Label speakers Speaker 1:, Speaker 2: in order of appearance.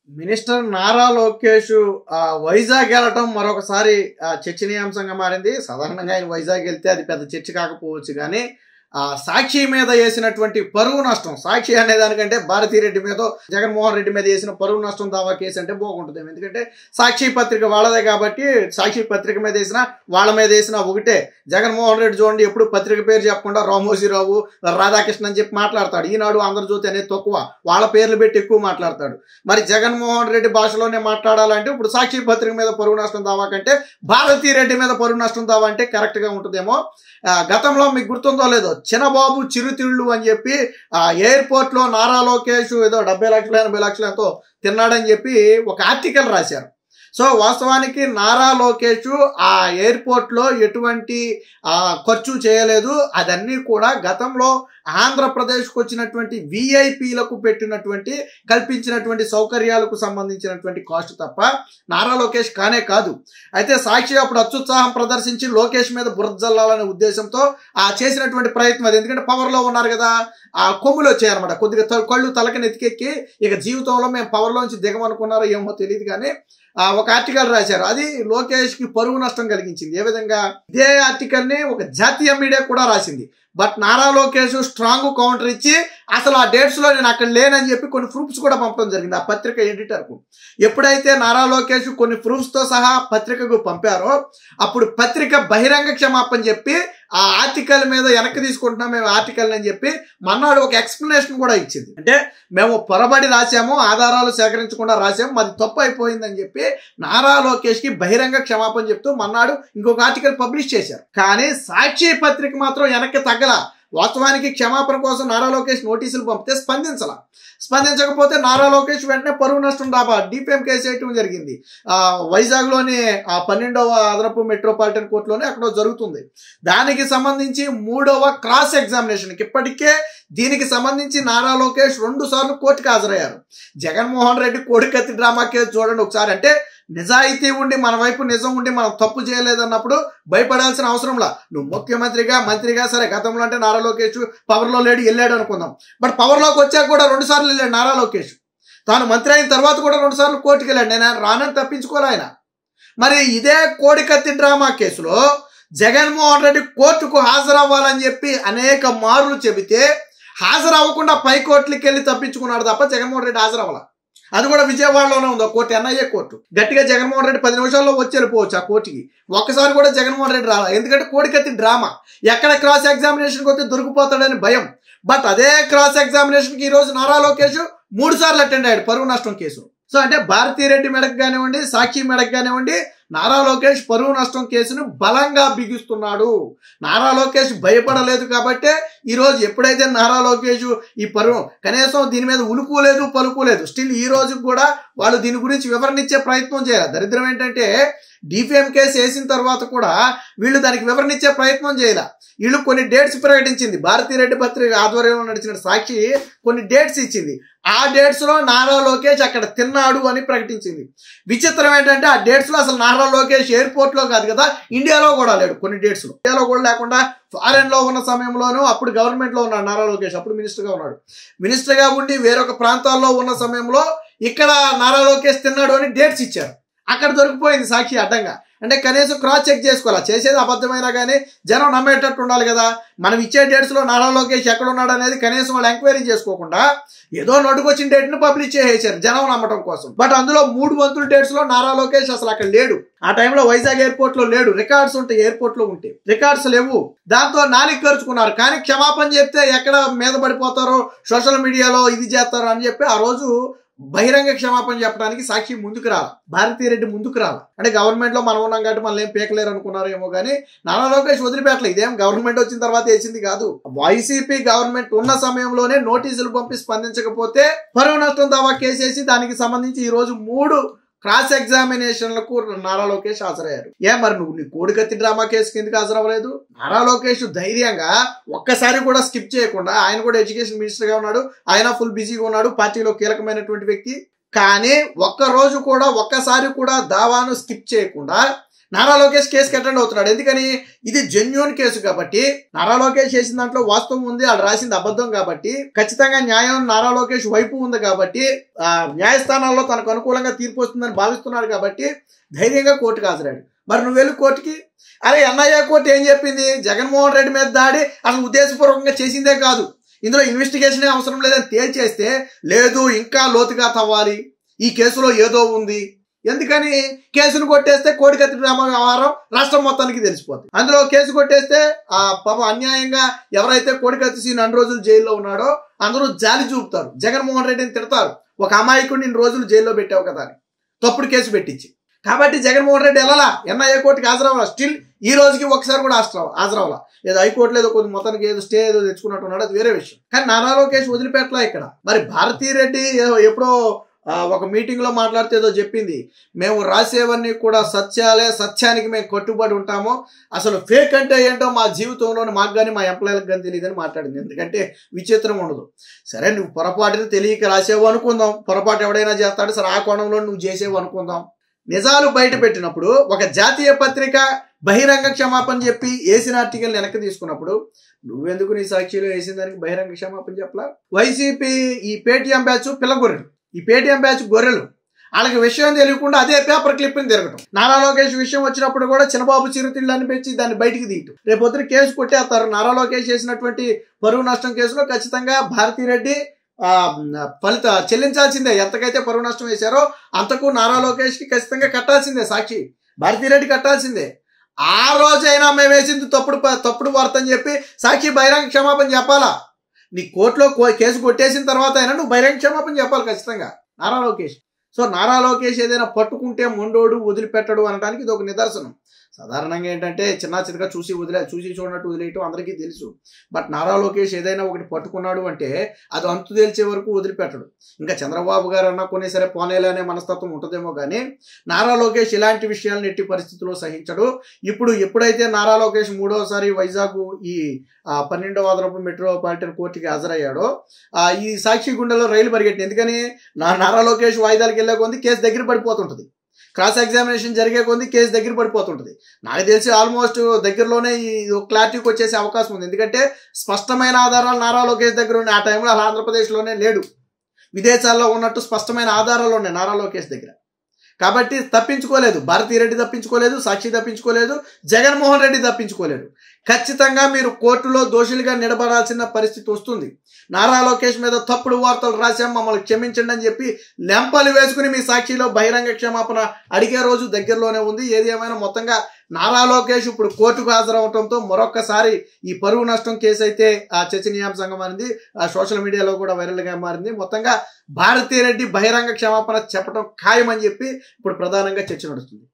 Speaker 1: Minister Nara Lokesh Vizag వెళ్ళటం మరొకసారి చర్చనీయాంశంగా మారింది. సాధారణంగా ఆయన వైజాగ్ వెళ్తే అది పెద్ద చర్చ కాకపోవచ్చు, కానీ సాక్షి మీద వేసినటువంటి పరువు నష్టం, సాక్షి అనే దానికంటే భారతీరెడ్డి మీద జగన్మోహన్ రెడ్డి మీద వేసిన పరువు నష్టం దావా కేసు అంటే బాగుంటుంది. ఎందుకంటే సాక్షి పత్రిక వాళ్ళదే కాబట్టి సాక్షి పత్రిక మీద వేసిన వాళ్ళ మీద వేసిన ఒకటే. జగన్మోహన్ రెడ్డి చూడండి ఎప్పుడు పత్రిక పేరు చెప్పకుండా రామోజీరావు, రాధాకృష్ణ అని చెప్పి మాట్లాడతాడు. ఈనాడు, ఆంధ్రజ్యోతి అనేది తక్కువ, వాళ్ళ పేర్లు పెట్టి ఎక్కువ మాట్లాడతాడు. మరి జగన్మోహన్ రెడ్డి భాషలోనే మాట్లాడాలంటే ఇప్పుడు సాక్షి పత్రిక మీద పరువు నష్టం దావా కంటే భారతీరెడ్డి మీద పరువు నష్టం దావా అంటే కరెక్ట్గా ఉంటుందేమో. గతంలో మీకు గుర్తుందో లేదో, చిన్నబాబు చిరుతిళ్ళు అని చెప్పి ఎయిర్పోర్ట్ లో నారా లోకేష్ ఏదో 70 లక్షలు 80 లక్షలు ఎంతో తిన్నాడని చెప్పి ఒక ఆర్టికల్ రాశారు. సో వాస్తవానికి నారా లోకేష్ ఆ ఎయిర్పోర్ట్ లో ఎటువంటి ఖర్చు చేయలేదు. అదన్నీ కూడా గతంలో ఆంధ్రప్రదేశ్కు వచ్చినటువంటి విఐపీలకు కల్పించినటువంటి సౌకర్యాలకు సంబంధించినటువంటి కాస్ట్ తప్ప నారా లోకేష్ కానే కాదు. అయితే సాక్షి అప్పుడు అత్యుత్సాహం ప్రదర్శించి లోకేష్ మీద బురద జల్లాలనే ఉద్దేశంతో చేసినటువంటి ప్రయత్నం అది. ఎందుకంటే పవర్లో ఉన్నారు కదా, ఆ కొమ్ములు వచ్చాయన్నమాట. కొద్దిగా కళ్ళు తలకి నెత్తికెక్కి ఇక జీవితంలో మేము పవర్లోంచి దిగమనుకున్నారో ఏమో తెలియదు, కానీ ఒక ఆర్టికల్ రాశారు. అది లోకేష్ కి పరువు నష్టం కలిగించింది. ఏ విధంగా, ఇదే ఆర్టికల్ ని ఒక జాతీయ మీడియా కూడా రాసింది. But Nara Lokesh strong counter ఇచ్చి అసలు ఆ డేట్స్ లో నేను అక్కడ లేనని చెప్పి కొన్ని ప్రూఫ్స్ కూడా పంపడం జరిగింది ఆ పత్రిక ఎడిటర్ కు. ఎప్పుడైతే నారా లోకేష్ కొన్ని ప్రూఫ్స్ తో సహా పత్రికకు పంపారో అప్పుడు పత్రిక బహిరంగ క్షమాపణ చెప్పి ఆ ఆర్టికల్ మీద వెనక్కి తీసుకుంటున్నాం మేము ఆర్టికల్ అని చెప్పి మన్నాడు ఒక ఎక్స్ప్లెనేషన్ కూడా ఇచ్చింది. అంటే మేము పొరబడి రాసాము, ఆధారాలు సేకరించకుండా రాసాము, మాది తప్పు అయిపోయిందని చెప్పి నారా లోకేష్ కి బహిరంగ క్షమాపణ చెప్తూ మన్నాడు ఇంకొక ఆర్టికల్ పబ్లిష్ చేశారు. కానీ సాక్షి పత్రిక మాత్రం వెనక్కి తగ్గల. వాస్తవానికి క్షమాపణ కోసం నారా లోకేష్ నోటీసులు పంపితే స్పందించకపోతే నారా లోకేష్ వెంటనే పరువు నష్టం దాబా డిపిఎం కేసు వేయటం జరిగింది. వైజాగ్ లోని 12వ అదనపు మెట్రోపాలిటన్ కోర్టులోనే అక్కడ జరుగుతుంది. దానికి సంబంధించి 3వ క్రాస్ ఎగ్జామినేషన్ ఇప్పటికే దీనికి సంబంధించి నారా లోకేష్ 2 సార్లు కోర్టుకు హాజరయ్యారు. జగన్మోహన్ రెడ్డి కోడికత్తి డ్రామా కేసు చూడండి ఒకసారి. అంటే నిజాయితీ ఉండి మన వైపు నిజం ఉండి మనం తప్పు చేయలేదన్నప్పుడు భయపడాల్సిన అవసరంలా. నువ్వు ముఖ్యమంత్రిగా మంత్రిగా సరే, గతంలో అంటే నారా లోకేష్ పవర్లో లేడు, వెళ్ళాడు అనుకుందాం. బట్ పవర్లోకి వచ్చాక కూడా 2 సార్లు వెళ్ళాడు నారా లోకేష్. తాను మంత్రి అయిన తర్వాత కూడా 2 సార్లు కోర్టుకు వెళ్ళాడు. నేను రానని తప్పించుకోలే ఆయన. మరి ఇదే కోడికత్తి డ్రామా కేసులో జగన్మోహన్ రెడ్డి కోర్టుకు హాజరవ్వాలని చెప్పి అనేక మార్లు చెబితే హాజరవ్వకుండా పై కోర్టులకు వెళ్ళి తప్పించుకున్నాడు తప్ప జగన్మోహన్ రెడ్డి హాజరవ్వాల. అది కూడా విజయవాడలోనే ఉంది కోర్టు, ఎన్ఐఏ కోర్టు. గట్టిగా జగన్మోహన్ రెడ్డి 10 నిమిషాల్లో వచ్చి వెళ్ళిపోవచ్చు ఆ కోర్టుకి. ఒక్కసారి కూడా జగన్మోహన్ రెడ్డి రావాలి. ఎందుకంటే కోడికత్తి డ్రామా, ఎక్కడ క్రాస్ ఎగ్జామినేషన్కి వస్తే దొరికిపోతాడని భయం. బట్ అదే క్రాస్ ఎగ్జామినేషన్కి ఈరోజు నారా లోకేష్ 3 సార్లు అటెండ్ అయ్యాడు పరువు నష్టం కేసు. సో అంటే భారతీరెడ్డి మెడకు కానివ్వండి, సాక్షి మెడకు కానివ్వండి, నారా లోకేష్ పరువు నష్టం కేసును బలంగా బిగిస్తున్నాడు. నారా లోకేష్ భయపడలేదు కాబట్టే ఈరోజు ఎప్పుడైతే నారా లోకేష్ ఈ పరువు కనీసం దీని మీద ఉలుకు లేదు పలుకు లేదు, స్టిల్ ఈ రోజు కూడా వాళ్ళు దీని గురించి వివరణ ఇచ్చే ప్రయత్నం చేయాలి. దరిద్రం ఏంటంటే డిఫేమ్ కేసు వేసిన తర్వాత కూడా వీళ్ళు దానికి వివరణ ఇచ్చే ప్రయత్నం చేయాలి. వీళ్ళు కొన్ని డేట్స్ ప్రకటించింది. భారతీరెడ్డి పత్రిక ఆధ్వర్యంలో నడిచిన సాక్షి కొన్ని డేట్స్ ఇచ్చింది. ఆ డేట్స్ లో నారా లోకేష్ అక్కడ తిన్నాడు అని ప్రకటించింది. విచిత్రం ఏంటంటే ఆ డేట్స్ లో అసలు నారా లోకేష్ ఎయిర్పోర్ట్ లో కాదు కదా, ఇండియాలో కూడా లేడు. కొన్ని డేట్స్ లో ఇండియాలో కూడా లేకుండా ఫారెన్ లో ఉన్న సమయంలోనూ అప్పుడు గవర్నమెంట్ లో ఉన్నాడు నారా లోకేష్, అప్పుడు మినిస్టర్ గా ఉన్నాడు. మినిస్టర్ గా ఉండి వేరొక ప్రాంతాల్లో ఉన్న సమయంలో ఇక్కడ నారా లోకేష్ తిన్నాడు అని డేట్స్ ఇచ్చారు. అక్కడ దొరికిపోయింది సాక్షి అడ్డంగా. అంటే కనీసం క్రాస్ చెక్ చేసుకోవాలి. చేసేది అబద్ధమైనా కానీ జనం నమ్మేటట్టు ఉండాలి కదా. మనం ఇచ్చే డేట్స్ లో నారా లోకేష్ ఎక్కడ ఉన్నాడు అనేది కనీసం వాళ్ళు ఎంక్వైరీ చేసుకోకుండా ఏదో నోటుకొచ్చిన డేట్ ను పబ్లిష్ చేసేసారు జనం నమ్మటం కోసం. బట్ అందులో 3 వంతుల డేట్స్ లో నారా లోకేష్ అసలు అక్కడ లేడు. ఆ టైంలో వైజాగ్ ఎయిర్పోర్ట్ లో లేడు. రికార్డ్స్ ఉంటాయి ఎయిర్పోర్ట్ లో ఉంటే, రికార్డ్స్ లేవు. దాంతో నాలిక ఖర్చుకున్నారు. కానీ క్షమాపణ చెప్తే ఎక్కడ మీద పడిపోతారో, సోషల్ మీడియాలో ఇది చేస్తారో అని చెప్పి ఆ రోజు బహిరంగ క్షమాపణ చెప్పడానికి సాక్షి ముందుకు రాల, భారతీరెడ్డి ముందుకు రాల. అంటే గవర్నమెంట్ లో మనం ఉన్నాం కాబట్టి మనం ఏం పీకలేరు అనుకున్నారేమో, కానీ నారా లోకేష్ వదిలిపెట్టలేదు. ఇదేం గవర్నమెంట్ వచ్చిన తర్వాత వేసింది కాదు. వైసీపీ గవర్నమెంట్ ఉన్న సమయంలోనే నోటీసులు పంపి స్పందించకపోతే పరువు నష్టం దావా కేసేసి దానికి సంబంధించి ఈ రోజు 3 క్రాస్ ఎగ్జామినేషన్లకు నారా లోకేష్ హాజరయ్యారు. మరి నువ్వు నీ కోడికత్తి డ్రామా కేసుకి ఎందుకు హాజరవ్వలేదు? నారా లోకేష్ ధైర్యంగా ఒక్కసారి కూడా స్కిప్ చేయకుండా, ఆయన కూడా ఎడ్యుకేషన్ మినిస్టర్ గా ఉన్నాడు, ఆయన ఫుల్ బిజీగా ఉన్నాడు, పార్టీలో కీలకమైనటువంటి వ్యక్తి. కానీ ఒక్కసారి కూడా దావాను స్కిప్ చేయకుండా నారా లోకేష్ కేసుకి అటెండ్ అవుతున్నాడు. ఎందుకని? ఇది జెన్యూన్ కేసు కాబట్టి, నారా లోకేష్ చేసిన దాంట్లో వాస్తవం ఉంది, వాళ్ళు రాసింది అబద్ధం కాబట్టి, ఖచ్చితంగా న్యాయం నారా లోకేష్ వైపు ఉంది కాబట్టి, న్యాయస్థానాల్లో తనకు అనుకూలంగా తీర్పు వస్తుందని భావిస్తున్నాడు కాబట్టి ధైర్యంగా కోర్టుకు హాజరాడు. మరి నువ్వు వెళ్ళి కోర్టుకి, అరే ఎన్ఐఏ కోర్టు ఏం చెప్పింది? జగన్మోహన్ రెడ్డి మీద దాడి అసలు ఉద్దేశపూర్వకంగా చేసిందే కాదు, ఇందులో ఇన్వెస్టిగేషన్ అవసరం లేదని తేల్చేస్తే, లేదు ఇంకా లోతుగా తవ్వాలి, ఈ కేసులో ఏదో ఉంది. ఎందుకని? కేసును కొట్టేస్తే కోడికత్తి డ్రామా వ్యవహారం రాష్ట్రం మొత్తానికి తెలిసిపోతుంది. అందులో కేసు కొట్టేస్తే ఆ పాపం అన్యాయంగా ఎవరైతే కోడికత్తి సీన్ 2 రోజులు జైల్లో ఉన్నాడో అందరూ జాలి చూపుతారు, జగన్మోహన్ రెడ్డిని తిడతారు, ఒక అమాయకుడిని 2 రోజులు జైల్లో పెట్టావు కదా అని తప్పుడు కేసు పెట్టించి. కాబట్టి జగన్మోహన్ రెడ్డి వెళ్ళాలా, ఎన్ఐఏ కోర్టుకి హాజరవ్వాలా, స్టిల్ ఈ రోజుకి ఒకసారి కూడా హాజరవ్వాలా. ఏదో హైకోర్టులో ఏదో కొద్ది మొత్తానికి ఏదో స్టే ఏదో తెచ్చుకున్నట్టు ఉన్నాడు, అది వేరే విషయం. కానీ నారా లోకేష్ వదిలిపెట్టలా ఇక్కడ. మరి భారతీరెడ్డి ఎప్పుడో ఒక మీటింగ్ లో మాట్లాడితే ఏదో చెప్పింది, మేము రాసేవన్నీ కూడా సత్యాలే, సత్యానికి మేము కట్టుబడి ఉంటాము, అసలు ఫేక్ అంటే ఏంటో మా జీవితంలో మాకు కానీ మా ఎంప్లాయీలకు కానీ తెలియదని మాట్లాడింది. ఎందుకంటే విచిత్రం ఉండదు. సరే నువ్వు పొరపాటుని తెలియక రాసేవు అనుకుందాం, పొరపాటు ఎవడైనా చేస్తాడు, సరే ఆ కోణంలో నువ్వు చేసేవు అనుకుందాం. నిజాలు బయట పెట్టినప్పుడు ఒక జాతీయ పత్రిక బహిరంగ క్షమాపణ చెప్పి వేసిన ఆర్టికల్ వెనక్కి తీసుకున్నప్పుడు నువ్వెందుకు నీ సాక్షిలో వేసిన దానికి బహిరంగ క్షమాపణ చెప్పలా? వైసీపీ ఈ పేటీఎం బ్యాచ్ పిల్లగొర్రెలు, ఈ పేటీఎం బ్యాచ్ గొర్రెలు, వాళ్ళకి విషయం తెలియకుండా అదే పేపర్ క్లిప్ని తిరగటం. నారా లోకేష్ విషయం వచ్చినప్పుడు కూడా చిన్నబాబు చిరుతిళ్ళని పెంచి దాన్ని బయటికి తీయటం. రేపొద్దున కేసు కొట్టేస్తారు. నారా లోకేష్ చేసినటువంటి పరువు నష్టం కేసులో ఖచ్చితంగా భారతీరెడ్డి చెల్లించాల్సిందే. ఎంతకైతే పరువు నష్టం వేశారో అంతకు నారా లోకేష్ కి ఖచ్చితంగా కట్టాల్సిందే, సాక్షి భారతీరెడ్డి కట్టాల్సిందే. ఆ రోజైనా మేము వేసింది తప్పుడు వార్త అని చెప్పి సాక్షి బహిరంగ క్షమాపణ చెప్పాలా? నీ కోర్టులో కేసు కొట్టేసిన తర్వాత అయినా నువ్వు బహిరంగ క్షమాపణ చెప్పాలి ఖచ్చితంగా నారా లోకేష్. సో నారా లోకేష్ ఏదైనా పట్టుకుంటే మొండోడు వదిలిపెట్టడు అనడానికి ఇది ఒక నిదర్శనం. సాధారణంగా ఏంటంటే చిన్న చితగా చూసి చూడనట్టు వదిలేయటం అందరికీ తెలుసు. బట్ నారా లోకేష్ ఏదైనా ఒకటి పట్టుకున్నాడు అంటే అది అంతు తేల్చే వరకు వదిలిపెట్టడు. ఇంకా చంద్రబాబు గారు అన్నా కొన్ని సరే పోనేలే అనే మనస్తత్వం ఉంటుందేమో కానీ నారా లోకేష్ ఇలాంటి విషయాలను ఎట్టి పరిస్థితుల్లో సహించడు. ఎప్పుడైతే నారా లోకేష్ 3వసారి వైజాగ్ ఈ 12వ అదనపు మెట్రోపాలిటన్ కోర్టుకి హాజరయ్యాడో ఈ సాక్షి గుండెలో రైలు పరిగెట్టింది. ఎందుకని? నారా లోకేష్ వాయిదాలకు వెళ్ళే కొంది కేసు దగ్గర పడిపోతుంటుంది, క్రాస్ ఎగ్జామినేషన్ జరిగే కొంది కేసు దగ్గర పడిపోతుంటుంది. నాకు తెలిసి ఆల్మోస్ట్ దగ్గరలోనే ఈ క్లారిటీకి వచ్చేసే అవకాశం ఉంది. ఎందుకంటే స్పష్టమైన ఆధారాలు నారా లోకేష్ దగ్గర ఉన్నాయి. ఆ టైంలో అలా ఆంధ్రప్రదేశ్లోనే లేడు, విదేశాల్లో ఉన్నట్టు స్పష్టమైన ఆధారాలు ఉన్నాయి నారా లోకేష్ దగ్గర. కాబట్టి తప్పించుకోలేదు, భారతీరెడ్డి తప్పించుకోలేదు, సాక్షి తప్పించుకోలేదు, జగన్మోహన్ రెడ్డి తప్పించుకోలేడు. ఖచ్చితంగా మీరు కోర్టులో దోషులుగా నిలబడాల్సిన పరిస్థితి వస్తుంది. నారా లోకేష్ మీద తప్పుడు వార్తలు రాశాం, మమ్మల్ని క్షమించండి అని చెప్పి లెంపలు వేసుకుని మీ సాక్షిలో బహిరంగ క్షమాపణ అడిగే రోజు దగ్గరలోనే ఉంది. ఏది ఏమైనా మొత్తంగా నారా లోకేష్ ఇప్పుడు కోర్టుకు హాజరవడంతో మరొక్కసారి ఈ పరువు నష్టం కేసు అయితే చర్చనీయాంశంగా మారింది, సోషల్ మీడియాలో కూడా వైరల్గా మారింది. మొత్తంగా భారతీరెడ్డి బహిరంగ క్షమాపణ చెప్పడం ఖాయమని చెప్పి ఇప్పుడు ప్రధానంగా చర్చ నడుస్తుంది.